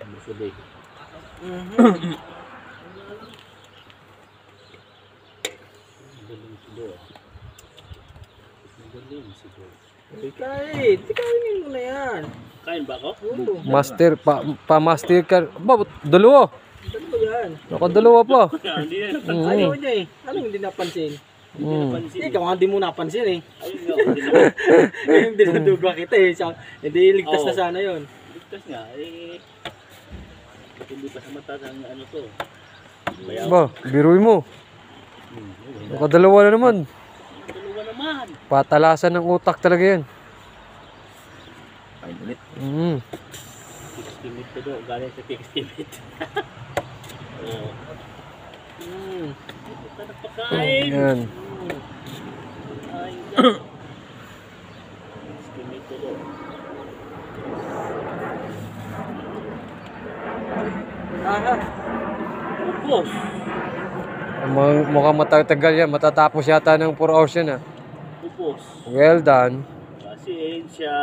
Masabay. Magaling siguro. Magaling siguro. Kain, kainin mo na yan. Kain ba ako? Oo. Master, pa-master ka. Ba, dalawa. Ano ba yan? Nakadalawa pa. Hindi na napansin. Ayaw niya eh. Anong hindi napansin? Hindi na napansin. Ikaw nga hindi mo napansin eh. Ayun nga, hindi na. Yung dinudugwa kita eh. Hindi ligtas na Oo. sana yun. Ligtas nga, eh. Hindi pa sa mata ng ano to. Bayaw. Ba, biruin mo. Nakadalawa na naman. Dalawa naman. Patalasan ng utak talaga yan. Ay, ulit. Tikis-timit to do. Galing sa tikis-timit. Oo. Hindi ka nagpakain. Yan. Ay, tikis-timit to do. Aha. Upos. Mukhang matatagal yan. Matatapos yata ng 4 hours yan ah. Upos. Well done. Pasensya.